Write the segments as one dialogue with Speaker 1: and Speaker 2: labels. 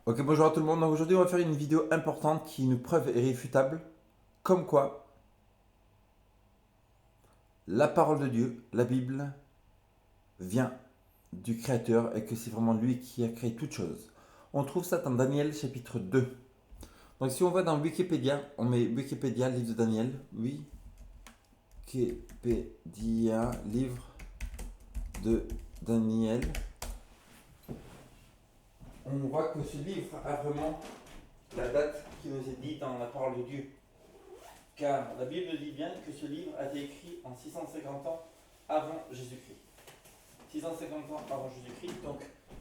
Speaker 1: Ok, bonjour à tout le monde. Donc aujourd'hui, on va faire une vidéo importante qui est une preuve irréfutable, comme quoi la parole de Dieu, la Bible, vient du Créateur et que c'est vraiment lui qui a créé toutes choses. On trouve ça dans Daniel chapitre 2. Donc si on va dans Wikipédia, on met Wikipédia, livre de Daniel, Wikipédia, livre de Daniel, on voit que ce livre a vraiment la date qui nous est dite dans la parole de Dieu. Car la Bible dit bien que ce livre a été écrit en 650 ans avant Jésus-Christ. 650 ans avant Jésus-Christ, donc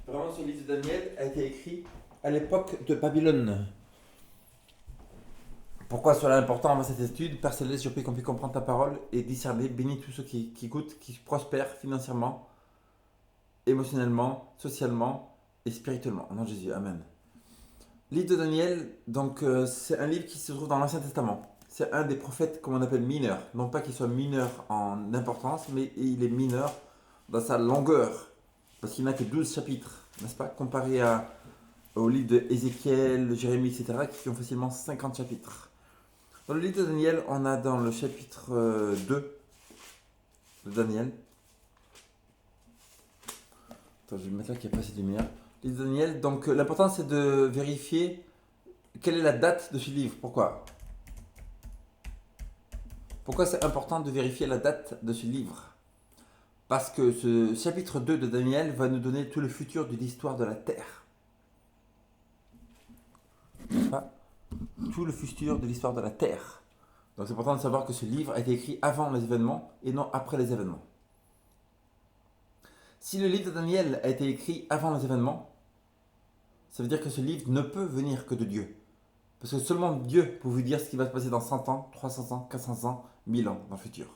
Speaker 1: vraiment ce livre de Daniel a été écrit à l'époque de Babylone. Pourquoi cela est important dans cette étude? Père Céleste, je prie qu'on puisse comprendre ta parole et discerner, bénis tous ceux qui écoutent, qui prospèrent financièrement, émotionnellement, socialement et spirituellement. Au nom de Jésus, Amen. Livre de Daniel, donc c'est un livre qui se trouve dans l'Ancien Testament. C'est un des prophètes, comme on appelle, mineurs. Non pas qu'il soit mineur en importance, mais il est mineur dans sa longueur. Parce qu'il n'a que 12 chapitres, n'est-ce pas? Comparé au livre de Ézéchiel, Jérémie, etc., qui ont facilement 50 chapitres. Dans le livre de Daniel, on a dans le chapitre 2 de Daniel. Attends, je vais mettre là qu'il n'y a pas assez de lumière. Le livre de Daniel, donc l'important c'est de vérifier quelle est la date de ce livre. Pourquoi? Pourquoi c'est important de vérifier la date de ce livre? Parce que ce chapitre 2 de Daniel va nous donner tout le futur de l'histoire de la Terre. Pas tout le futur de l'histoire de la Terre. Donc c'est important de savoir que ce livre a été écrit avant les événements et non après les événements. Si le livre de Daniel a été écrit avant les événements, ça veut dire que ce livre ne peut venir que de Dieu. Parce que seulement Dieu peut vous dire ce qui va se passer dans 100 ans, 300 ans, 400 ans, 1000 ans dans le futur.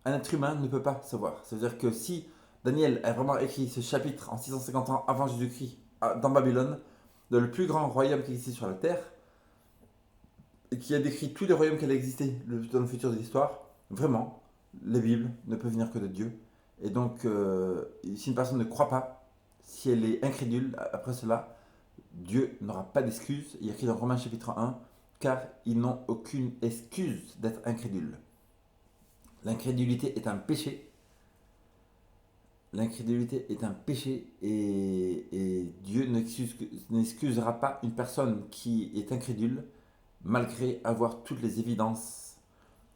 Speaker 1: Un être humain ne peut pas savoir. Ça veut dire que si Daniel a vraiment écrit ce chapitre en 650 ans avant Jésus-Christ dans Babylone, dans le plus grand royaume qui existait sur la terre, et qui a décrit tous les royaumes qui allaient exister dans le futur de l'histoire, vraiment, la Bible ne peut venir que de Dieu. Et donc, si une personne ne croit pas, si elle est incrédule après cela, Dieu n'aura pas d'excuse. Il y a écrit dans Romains chapitre 1, car ils n'ont aucune excuse d'être incrédules. L'incrédulité est un péché. L'incrédulité est un péché et Dieu n'excusera pas une personne qui est incrédule malgré avoir toutes les évidences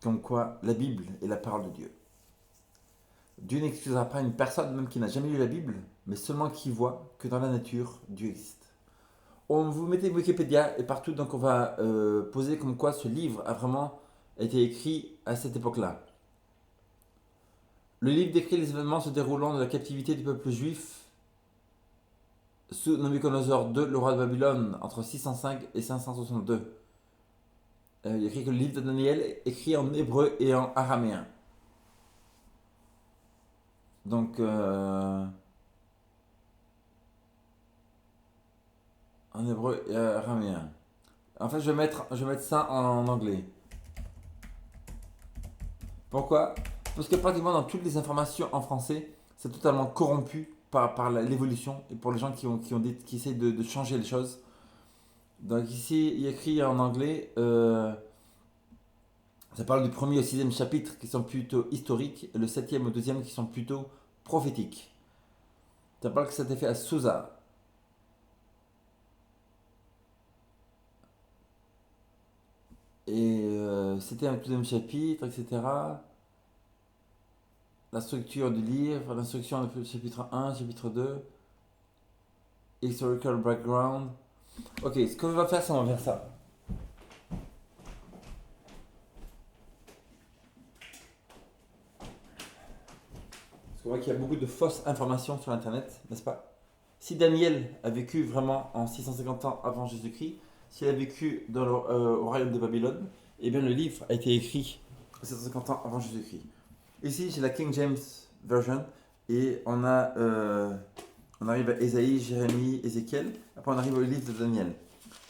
Speaker 1: comme quoi la Bible est la parole de Dieu. Dieu n'excusera pas une personne même qui n'a jamais lu la Bible, mais seulement qui voit que dans la nature, Dieu existe. On vous mettez Wikipédia et partout, donc on va poser comme quoi ce livre a vraiment été écrit à cette époque-là. Le livre décrit les événements se déroulant de la captivité du peuple juif sous Nabuchodonosor II, le roi de Babylone, entre 605 et 562. Il écrit que le livre de Daniel est écrit en hébreu et en araméen. Donc, en hébreu et araméen. En fait, je vais mettre ça en anglais. Pourquoi? Parce que pratiquement dans toutes les informations en français, c'est totalement corrompu par l'évolution et pour les gens qui essayent de changer les choses. Donc ici, il y a écrit en anglais, ça parle du premier au sixième chapitre qui sont plutôt historiques et le septième au deuxième qui sont plutôt prophétiques. Ça parle que ça a été fait à Susa. Et c'était un deuxième chapitre, etc. La structure du livre, l'instruction du chapitre un, chapitre 2, historical background. Ok, ce qu'on va faire, c'est on va faire ça. Parce qu'on voit qu'il y a beaucoup de fausses informations sur Internet, n'est-ce pas? Si Daniel a vécu vraiment en 650 ans avant Jésus-Christ, s'il a vécu au royaume de Babylone, eh bien le livre a été écrit 650 ans avant Jésus-Christ. Ici, j'ai la King James Version et on arrive à Ésaïe, Jérémie, Ézéchiel. Après, on arrive au livre de Daniel.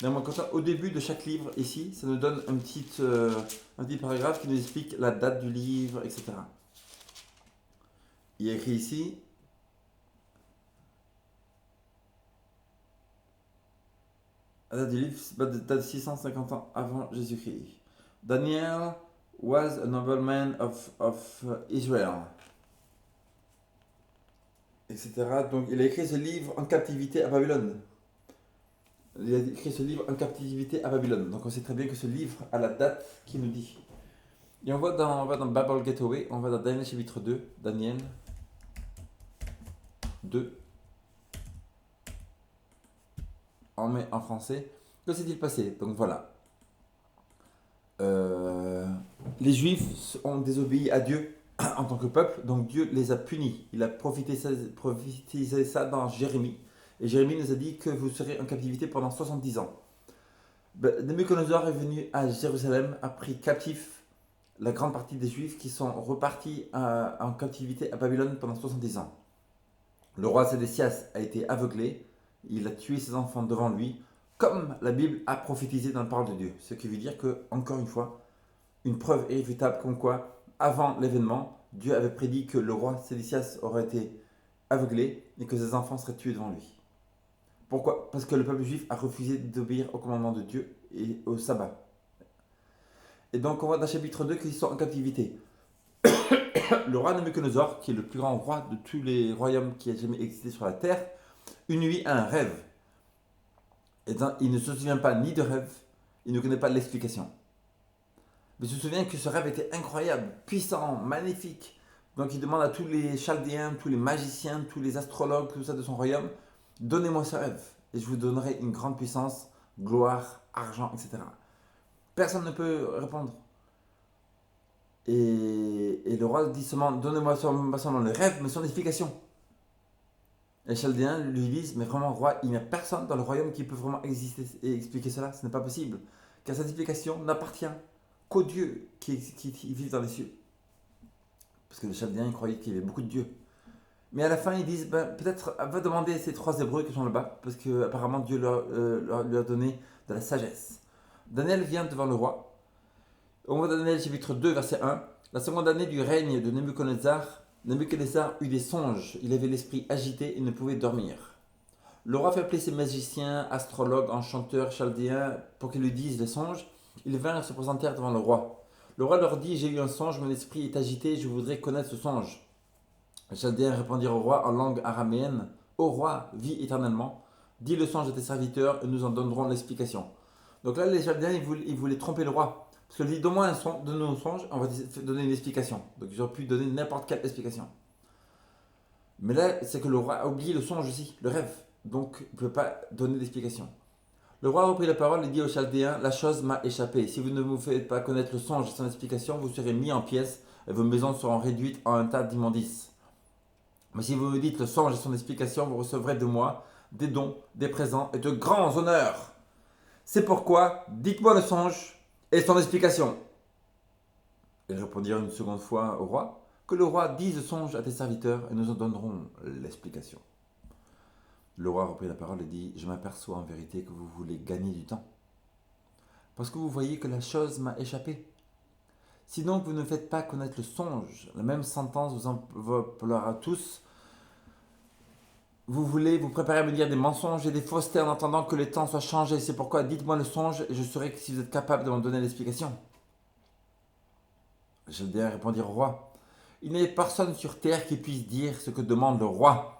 Speaker 1: Donc, comme ça, au début de chaque livre, ici, ça nous donne un petit paragraphe qui nous explique la date du livre, etc. Il y a écrit ici, La date du livre date de 650 ans avant Jésus-Christ. Daniel was a nobleman of Israel, etc. Donc il a écrit ce livre en captivité à Babylone. Il a écrit ce livre en captivité à Babylone. Donc on sait très bien que ce livre a la date qui nous dit. Et on va dans Bible Gateway, on va dans Daniel chapitre 2, Daniel 2, on met en français. Que s'est-il passé? Donc voilà. Les Juifs ont désobéi à Dieu en tant que peuple, donc Dieu les a punis. Il a prophétisé ça dans Jérémie. Et Jérémie nous a dit que vous serez en captivité pendant 70 ans. Nebuchadnezzar est venu à Jérusalem, a pris captif la grande partie des Juifs qui sont repartis en captivité à Babylone pendant 70 ans. Le roi Sédécias a été aveuglé, il a tué ses enfants devant lui, comme la Bible a prophétisé dans la parole de Dieu. Ce qui veut dire que, encore une fois, une preuve irréfutable comme quoi, avant l'événement, Dieu avait prédit que le roi Sédécias aurait été aveuglé et que ses enfants seraient tués devant lui. Pourquoi? Parce que le peuple juif a refusé d'obéir au commandement de Dieu et au sabbat. Et donc on voit dans le chapitre 2 qu'ils sont en captivité. Le roi Nebuchadnezzar, qui est le plus grand roi de tous les royaumes qui a jamais existé sur la terre, une nuit a un rêve. Et il ne se souvient pas ni de rêve, il ne connaît pas l'explication. Mais il se souvient que ce rêve était incroyable, puissant, magnifique. Donc il demande à tous les chaldéens, tous les magiciens, tous les astrologues, tout ça de son royaume, donnez-moi ce rêve et je vous donnerai une grande puissance, gloire, argent, etc. Personne ne peut répondre. Et le roi dit seulement, donnez-moi seulement le rêve, mais son explication. Les Chaldéens lui disent, mais vraiment, roi, il n'y a personne dans le royaume qui peut vraiment exister et expliquer cela, ce n'est pas possible. Car cette explication n'appartient qu'aux dieux qui vivent dans les cieux. Parce que les Chaldéens croyaient qu'il y avait beaucoup de dieux. Mais à la fin, ils disent, peut-être, va demander à ces trois Hébreux qui sont là-bas, parce qu'apparemment Dieu leur a donné de la sagesse. Daniel vient devant le roi. On va dans Daniel chapitre 2, verset 1. La seconde année du règne de Nebuchadnezzar eut des songes. Il avait l'esprit agité et ne pouvait dormir. Le roi fait appeler ses magiciens, astrologues, enchanteurs, chaldéens, pour qu'ils lui disent les songes. Ils vinrent et se présentèrent devant le roi. Le roi leur dit, j'ai eu un songe, mon esprit est agité, je voudrais connaître ce songe. Les Chaldéens répondirent au roi en langue araméenne, ô roi, vis éternellement, dis le songe à tes serviteurs et nous en donnerons l'explication. Donc là, les Chaldéens, ils voulaient tromper le roi. Parce qu'il dit, donne-moi un songe, donne-nous un songe, on va te donner une explication. Donc ils auraient pu donner n'importe quelle explication. Mais là, c'est que le roi a oublié le songe aussi, le rêve. Donc il ne peut pas donner d'explication. Le roi a repris la parole et dit aux Chaldéens, la chose m'a échappé. Si vous ne vous faites pas connaître le songe et son explication, vous serez mis en pièces et vos maisons seront réduites en un tas d'immondices. Mais si vous me dites le songe et son explication, vous recevrez de moi des dons, des présents et de grands honneurs. C'est pourquoi, dites-moi le songe et son explication. Ils répondirent une seconde fois au roi, que le roi dise le songe à tes serviteurs et nous en donnerons l'explication. Le roi reprit la parole et dit, je m'aperçois en vérité que vous voulez gagner du temps, parce que vous voyez que la chose m'a échappé. Si donc vous ne faites pas connaître le songe, la même sentence vous enveloppera tous. Vous voulez vous préparer à me dire des mensonges et des faussetés en attendant que les temps soient changés. C'est pourquoi dites-moi le songe et je saurai si vous êtes capable de m'en donner l'explication. Les Chaldéens répondirent au roi, il n'y a personne sur terre qui puisse dire ce que demande le roi.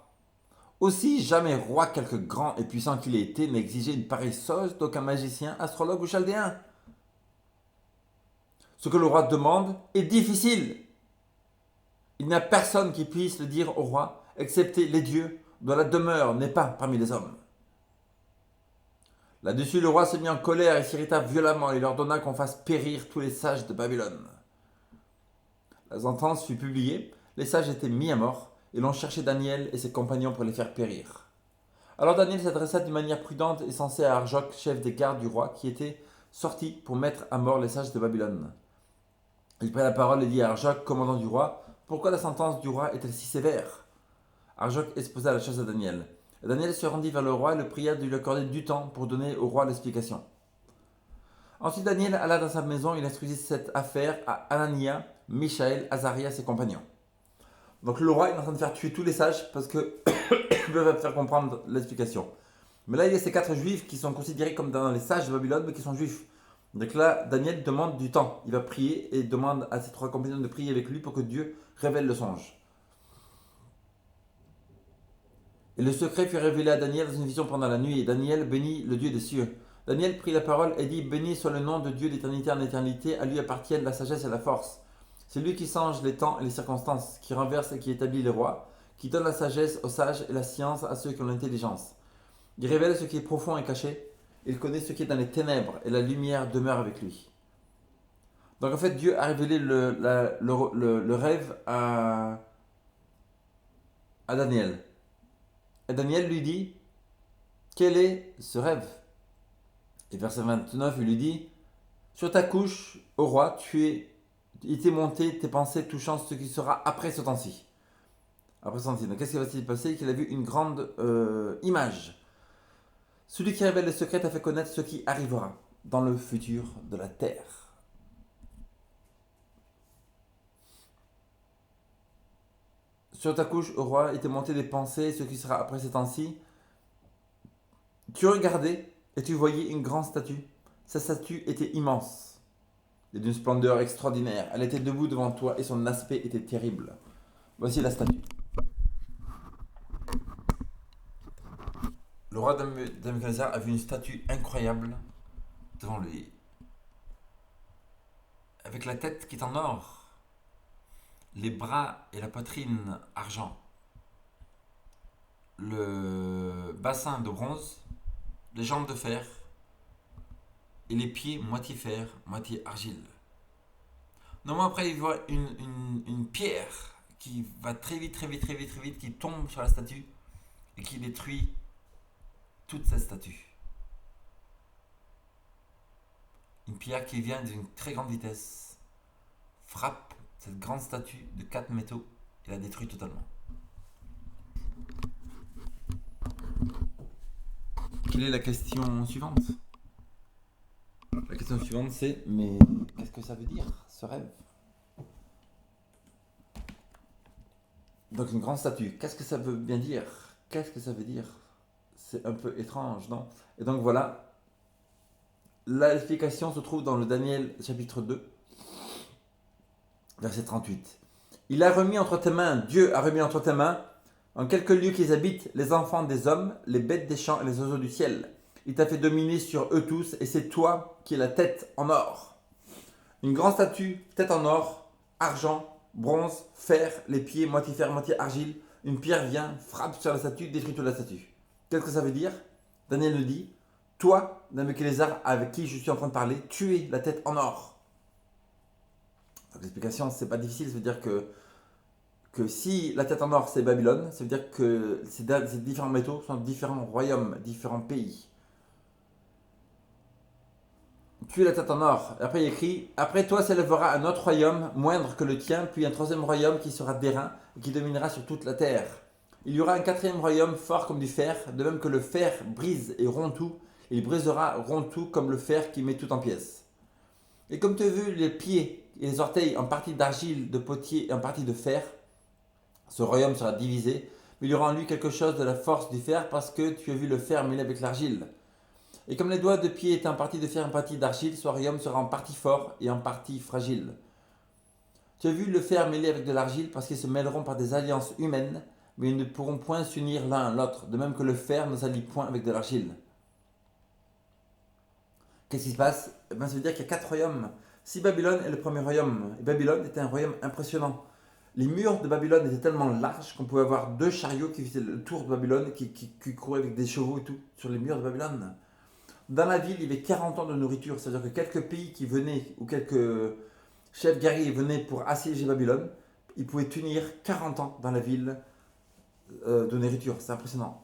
Speaker 1: Aussi, jamais roi, quelque grand et puissant qu'il ait été, n'a exigé une pareille chose d'aucun magicien, astrologue ou chaldéen. Ce que le roi demande est difficile. Il n'y a personne qui puisse le dire au roi, excepté les dieux, dont la demeure n'est pas parmi les hommes. Là-dessus, le roi s'est mis en colère et s'irrita violemment et leur donna qu'on fasse périr tous les sages de Babylone. La sentence fut publiée, les sages étaient mis à mort, et l'on cherchait Daniel et ses compagnons pour les faire périr. Alors Daniel s'adressa d'une manière prudente et sensée à Arjoc, chef des gardes du roi, qui était sorti pour mettre à mort les sages de Babylone. Il prit la parole et dit à Arjoc, commandant du roi, pourquoi la sentence du roi est-elle si sévère? Arjoc exposa la chose à Daniel. Et Daniel se rendit vers le roi et le pria de lui accorder du temps pour donner au roi l'explication. Ensuite Daniel alla dans sa maison et il instruisit cette affaire à Anania, Michaël, Azaria et ses compagnons. Donc le roi est en train de faire tuer tous les sages parce qu'ils peuvent faire comprendre l'explication. Mais là, il y a ces 4 juifs qui sont considérés comme dans les sages de Babylone, mais qui sont juifs. Donc là, Daniel demande du temps. Il va prier et demande à ses 3 compagnons de prier avec lui pour que Dieu révèle le songe. Et le secret fut révélé à Daniel dans une vision pendant la nuit, et Daniel bénit le Dieu des cieux. Daniel prit la parole et dit: Béni soit le nom de Dieu d'éternité en éternité, à lui appartiennent la sagesse et la force. C'est lui qui change les temps et les circonstances, qui renverse et qui établit les rois, qui donne la sagesse aux sages et la science à ceux qui ont l'intelligence. Il révèle ce qui est profond et caché, il connaît ce qui est dans les ténèbres, et la lumière demeure avec lui. Donc en fait, Dieu a révélé le rêve à Daniel. Et Daniel lui dit: Quel est ce rêve? Et verset 29, il lui dit: Sur ta couche, ô roi, il t'est monté tes pensées touchant ce qui sera après ce temps-ci. Après ce temps-ci. Donc qu'est-ce qui va-t-il passer? Qu'il a vu une grande image. Celui qui révèle les secrets t'a fait connaître ce qui arrivera dans le futur de la terre. Sur ta couche, ô roi, il t'est monté des pensées, ce qui sera après ces temps-ci. Tu regardais et tu voyais une grande statue. Sa statue était immense et d'une splendeur extraordinaire. Elle était debout devant toi et son aspect était terrible. Voici la statue. Le roi Nabuchodonosor a vu une statue incroyable devant lui, avec la tête qui est en or, les bras et la poitrine argent, le bassin de bronze, les jambes de fer et les pieds moitié fer, moitié argile. Normalement après il voit une pierre qui va très vite, qui tombe sur la statue et qui détruit toute cette statue. Une pierre qui vient d'une très grande vitesse frappe cette grande statue de 4 métaux et la détruit totalement. Quelle est la question suivante? La question suivante c'est: mais qu'est-ce que ça veut dire ce rêve? Donc une grande statue, qu'est-ce que ça veut bien dire? Qu'est-ce que ça veut dire? C'est un peu étrange, non? Et donc voilà, l'explication se trouve dans le Daniel chapitre 2, verset 38. Il a remis entre tes mains, Dieu a remis entre tes mains, en quelques lieux qu'ils habitent, les enfants des hommes, les bêtes des champs et les oiseaux du ciel. Il t'a fait dominer sur eux tous, et c'est toi qui es la tête en or. Une grande statue, tête en or, argent, bronze, fer, les pieds, moitié fer, moitié argile. Une pierre vient, frappe sur la statue, détruit toute la statue. Qu'est-ce que ça veut dire? Daniel nous dit: Toi, Nabuchodonosor, avec qui je suis en train de parler, tu es la tête en or. Donc l'explication, c'est pas difficile, ça veut dire que si la tête en or c'est Babylone, ça veut dire que ces différents métaux sont différents royaumes, différents pays. Tu es la tête en or. Et après il écrit: Après toi s'élèvera un autre royaume, moindre que le tien, puis un troisième royaume qui sera d'airain et qui dominera sur toute la terre. Il y aura un quatrième royaume fort comme du fer, de même que le fer brise et rompt tout, et il brisera, rompt tout comme le fer qui met tout en pièces. Et comme tu as vu les pieds et les orteils en partie d'argile, de potier et en partie de fer, ce royaume sera divisé, mais il y aura en lui quelque chose de la force du fer parce que tu as vu le fer mêlé avec l'argile. Et comme les doigts de pied étaient en partie de fer et en partie d'argile, ce royaume sera en partie fort et en partie fragile. Tu as vu le fer mêlé avec de l'argile parce qu'ils se mêleront par des alliances humaines, mais ils ne pourront point s'unir l'un à l'autre, de même que le fer ne s'allie point avec de l'argile. Qu'est-ce qui se passe? Ça veut dire qu'il y a 4 royaumes. Si Babylone est le premier royaume, et Babylone était un royaume impressionnant. Les murs de Babylone étaient tellement larges qu'on pouvait avoir 2 chariots qui faisaient le tour de Babylone, qui couraient avec des chevaux et tout, sur les murs de Babylone. Dans la ville, il y avait 40 ans de nourriture, c'est-à-dire que quelques pays qui venaient, ou quelques chefs guerriers venaient pour assiéger Babylone, ils pouvaient tenir 40 ans dans la ville de nourriture. C'est impressionnant.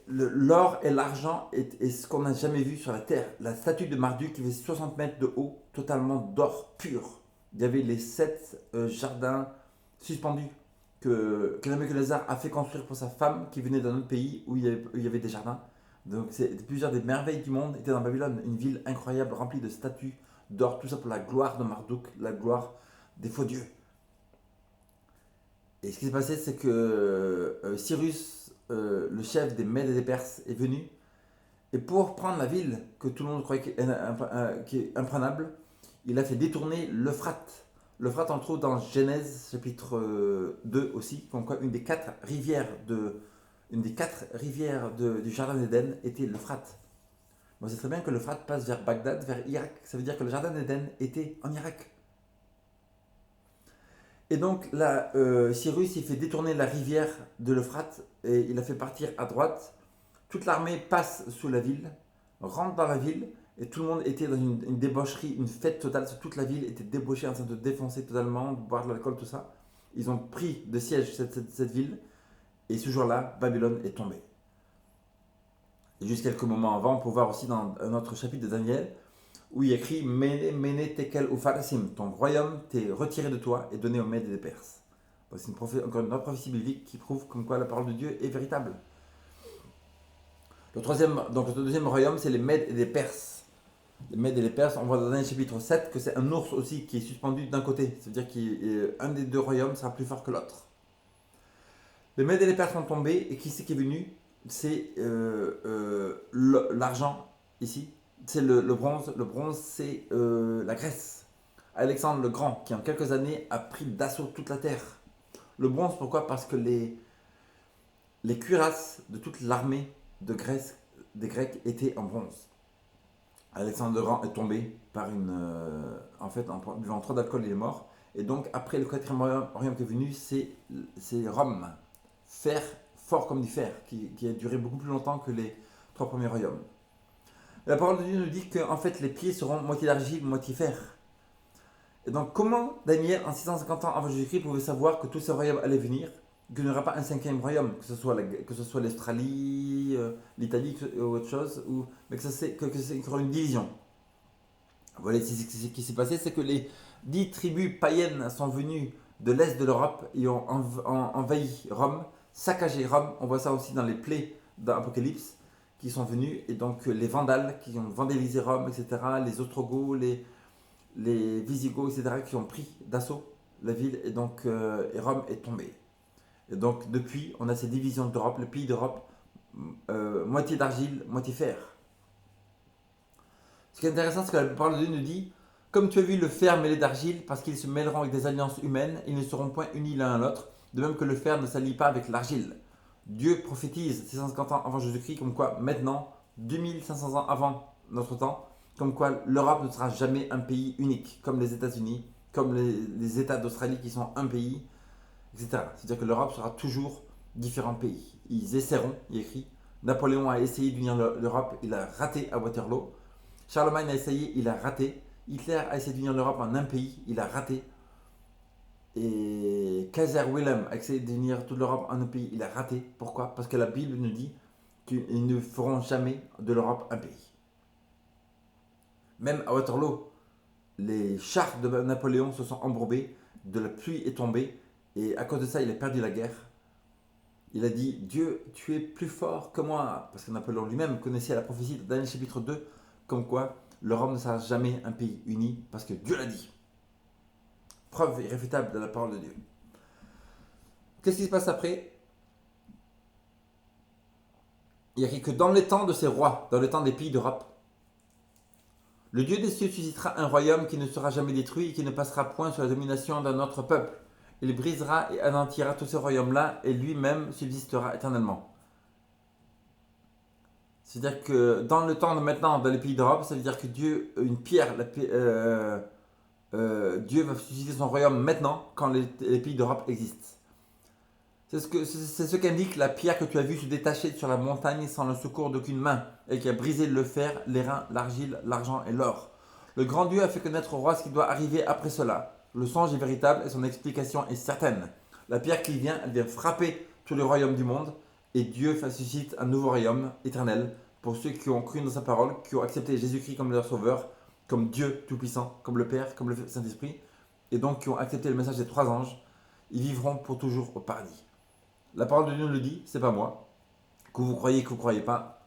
Speaker 1: L'or et l'argent est ce qu'on n'a jamais vu sur la terre. La statue de Marduk qui fait 60 mètres de haut, totalement d'or pur. Il y avait les 7 jardins suspendus que Nabuchodonosor a fait construire pour sa femme qui venait d'un autre pays où il y avait des jardins. Donc plusieurs des merveilles du monde étaient dans Babylone, une ville incroyable remplie de statues d'or, tout ça pour la gloire de Marduk, la gloire des faux dieux. Et ce qui s'est passé, c'est que Cyrus, le chef des Mèdes et des Perses, est venu. Et pour prendre la ville que tout le monde croyait qui est imprenable, il a fait détourner l'Euphrate. L'Euphrate, on le trouve dans Genèse chapitre 2 aussi, comme quoi une des quatre rivières du jardin d'Éden était l'Euphrate. On sait très bien que l'Euphrate passe vers Bagdad, vers Irak. Ça veut dire que le jardin d'Éden était en Irak. Et donc là, Cyrus, il fait détourner la rivière de l'Euphrate et il a fait partir à droite. Toute l'armée passe sous la ville, rentre dans la ville et tout le monde était dans une débaucherie, une fête totale. Toute la ville était débauchée, en train de défoncer totalement, de boire de l'alcool, tout ça. Ils ont pris de siège cette ville et ce jour-là, Babylone est tombée. Et juste quelques moments avant, on peut voir aussi dans un autre chapitre de Daniel où il écrit Mene, Mene, Tekel, Upharasim, ton royaume t'est retiré de toi et donné aux Mèdes et des Perses. C'est encore une autre prophétie biblique qui prouve comme quoi la parole de Dieu est véritable. Le deuxième royaume, c'est les Mèdes et les Perses. Les Mèdes et les Perses, on voit dans Daniel chapitre 7 que c'est un ours aussi qui est suspendu d'un côté. C'est-à-dire qu'un des deux royaumes sera plus fort que l'autre. Les Mèdes et les Perses sont tombés et qui c'est qui est venu? C'est l'argent ici. C'est le bronze. Le bronze, c'est la Grèce. Alexandre le Grand, qui en quelques années a pris d'assaut toute la terre. Le bronze, pourquoi? Parce que les cuirasses de toute l'armée de Grèce, des Grecs étaient en bronze. Alexandre le Grand est tombé par en buvant trop d'alcool, il est mort. Et donc, après le quatrième royaume qui est venu, c'est Rome. Fer, fort comme du fer, qui a duré beaucoup plus longtemps que les trois premiers royaumes. La parole de Dieu nous dit que en fait, les pieds seront moitié d'argile, moitié fer. Et donc, comment Daniel, en 650 ans avant Jésus-Christ, pouvait savoir que tous ces royaumes allaient venir, qu'il n'y aura pas un cinquième royaume, que ce soit l'Australie, l'Italie ou autre chose, mais que c'est qu'il y aura une division. Voilà, ce qui s'est passé, c'est que les 10 tribus païennes sont venues de l'est de l'Europe et ont envahi Rome, saccagé Rome. On voit ça aussi dans les plaies d'Apocalypse qui sont venus, et donc les Vandales qui ont vandalisé Rome, etc., les Ostrogoths, les Visigoths, etc., qui ont pris d'assaut la ville, et donc et Rome est tombée. Et donc depuis, on a ces divisions d'Europe, le pays d'Europe, moitié d'argile, moitié fer. Ce qui est intéressant, c'est que la parole de Dieu nous dit, comme tu as vu le fer mêlé d'argile, parce qu'ils se mêleront avec des alliances humaines, ils ne seront point unis l'un à l'autre, de même que le fer ne s'allie pas avec l'argile. Dieu prophétise 650 ans avant Jésus-Christ, comme quoi maintenant, 2500 ans avant notre temps, comme quoi l'Europe ne sera jamais un pays unique, comme les États-Unis, comme les États d'Australie qui sont un pays, etc. C'est-à-dire que l'Europe sera toujours différents pays. Ils essaieront, il est écrit. Napoléon a essayé d'unir l'Europe, il a raté à Waterloo. Charlemagne a essayé, il a raté. Hitler a essayé d'unir l'Europe en un pays, il a raté. Et Kaiser Wilhelm a essayé d'unir toute l'Europe en un pays, il a raté. Pourquoi? Parce que la Bible nous dit qu'ils ne feront jamais de l'Europe un pays. Même à Waterloo, les chars de Napoléon se sont embourbés, de la pluie est tombée, et à cause de ça, il a perdu la guerre. Il a dit, Dieu, tu es plus fort que moi. Parce que Napoléon lui-même connaissait la prophétie de Daniel chapitre 2, comme quoi l'Europe ne sera jamais un pays uni, parce que Dieu l'a dit. Preuve irréfutable de la parole de Dieu. Qu'est-ce qui se passe après? Il y a écrit que dans les temps de ces rois, dans les temps des pays d'Europe, le Dieu des cieux suscitera un royaume qui ne sera jamais détruit et qui ne passera point sous la domination d'un autre peuple. Il brisera et anéantira tous ces royaumes-là et lui-même subsistera éternellement. C'est-à-dire que dans le temps de maintenant, dans les pays d'Europe, ça veut dire que Dieu, une pierre, Dieu va susciter son royaume maintenant quand les pays d'Europe existent. C'est ce qu'indique la pierre que tu as vue se détacher sur la montagne sans le secours d'aucune main et qui a brisé le fer, l'airain, l'argile, l'argent et l'or. Le grand Dieu a fait connaître au roi ce qui doit arriver après cela. Le songe est véritable et son explication est certaine. La pierre qui vient, elle vient frapper tous les royaumes du monde et Dieu suscite un nouveau royaume éternel pour ceux qui ont cru dans sa parole, qui ont accepté Jésus-Christ comme leur sauveur, comme Dieu Tout-Puissant, comme le Père, comme le Saint-Esprit, et donc qui ont accepté le message des trois anges. Ils vivront pour toujours au paradis. La parole de Dieu nous le dit, c'est pas moi. Que vous croyez, que vous ne croyez pas,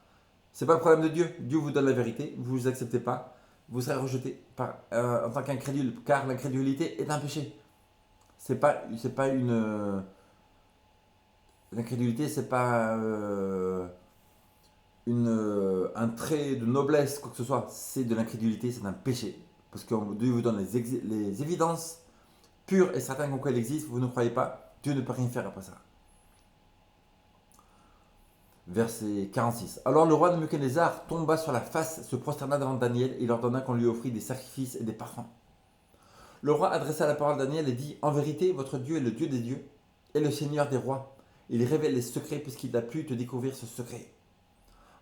Speaker 1: c'est pas le problème de Dieu. Dieu vous donne la vérité, vous ne l'acceptez pas, vous serez rejeté en tant qu'incrédule, car l'incrédulité est un péché. C'est pas une L'incrédulité, c'est pas un trait de noblesse, quoi que ce soit. C'est de l'incrédulité, c'est un péché. Parce que Dieu vous donne les évidences pures et certaines comme quoi il existe, vous ne croyez pas, Dieu ne peut rien faire après ça. Verset 46. Alors le roi Nebuchadnezzar tomba sur la face, se prosterna devant Daniel et il ordonna qu'on lui offrit des sacrifices et des parfums. Le roi adressa la parole à Daniel et dit: En vérité, votre Dieu est le Dieu des dieux et le Seigneur des rois. Il révèle les secrets puisqu'il a pu te découvrir ce secret.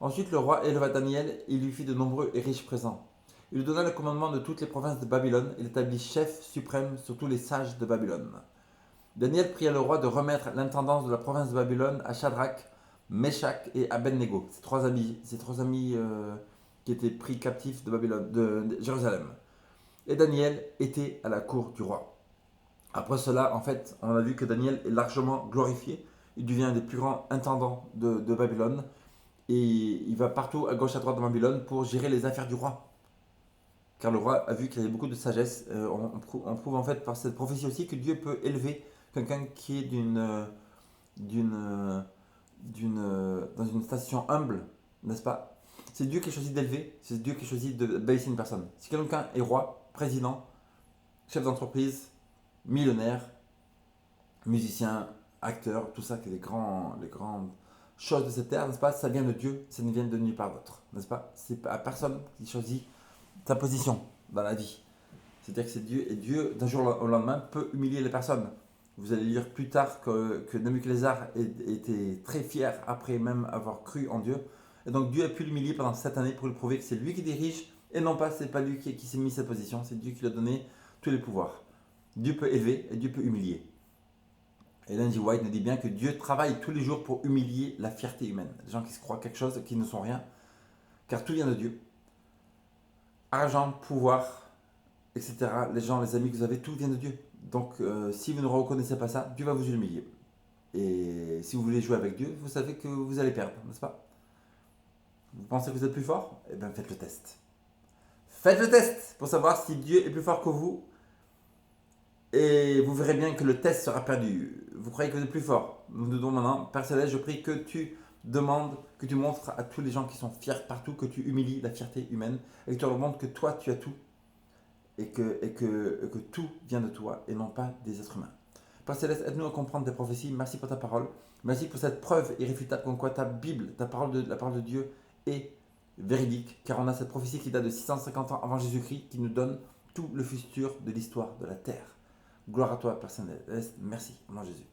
Speaker 1: Ensuite le roi éleva Daniel et il lui fit de nombreux et riches présents. Il lui donna le commandement de toutes les provinces de Babylone et l'établit chef suprême sur tous les sages de Babylone. Daniel pria le roi de remettre l'intendance de la province de Babylone à Shadrach, Meshach et Abednego, ces trois amis qui étaient pris captifs de Babylone, de Jérusalem. Et Daniel était à la cour du roi. Après cela, en fait, on a vu que Daniel est largement glorifié. Il devient un des plus grands intendants de Babylone. Et il va partout, à gauche, à droite de Babylone, pour gérer les affaires du roi. Car le roi a vu qu'il avait beaucoup de sagesse. On prouve en fait par cette prophétie aussi que Dieu peut élever quelqu'un qui est dans une station humble, n'est-ce pas? C'est Dieu qui choisit d'élever, c'est Dieu qui choisit de baisser une personne. Si quelqu'un est roi, président, chef d'entreprise, millionnaire, musicien, acteur, tout ça, qui est les grandes choses de cette terre, n'est-ce pas? Ça vient de Dieu, ça ne vient de nulle part d'autre, n'est-ce pas? C'est à personne qui choisit sa position dans la vie. C'est-à-dire que c'est Dieu, et Dieu, d'un jour au lendemain, peut humilier les personnes. Vous allez lire plus tard que Nebuchadnezzar était très fier après même avoir cru en Dieu. Et donc Dieu a pu l'humilier pendant 7 années pour lui prouver que c'est lui qui dirige et non pas, c'est pas lui qui s'est mis cette position, c'est Dieu qui lui a donné tous les pouvoirs. Dieu peut élever et Dieu peut humilier. Et Ellen G. White nous dit bien que Dieu travaille tous les jours pour humilier la fierté humaine. Les gens qui se croient quelque chose et qui ne sont rien, car tout vient de Dieu. Argent, pouvoir, etc. Les gens, les amis que vous avez, tout vient de Dieu. Donc, si vous ne reconnaissez pas ça, Dieu va vous humilier. Et si vous voulez jouer avec Dieu, vous savez que vous allez perdre, n'est-ce pas? Vous pensez que vous êtes plus fort? Eh bien, faites le test. Faites le test pour savoir si Dieu est plus fort que vous. Et vous verrez bien que le test sera perdu. Vous croyez que vous êtes plus fort. Nous nous demandons maintenant, Père Céleste, je prie que tu demandes, que tu montres à tous les gens qui sont fiers partout, que tu humilies la fierté humaine et que tu leur montres que toi, tu as tout. Et que tout vient de toi et non pas des êtres humains. Père Céleste, aide-nous à comprendre tes prophéties. Merci pour ta parole. Merci pour cette preuve irréfutable comme quoi ta Bible, la parole de Dieu est véridique. Car on a cette prophétie qui date de 650 ans avant Jésus-Christ qui nous donne tout le futur de l'histoire de la terre. Gloire à toi, Père Céleste. Merci, au nom de Jésus.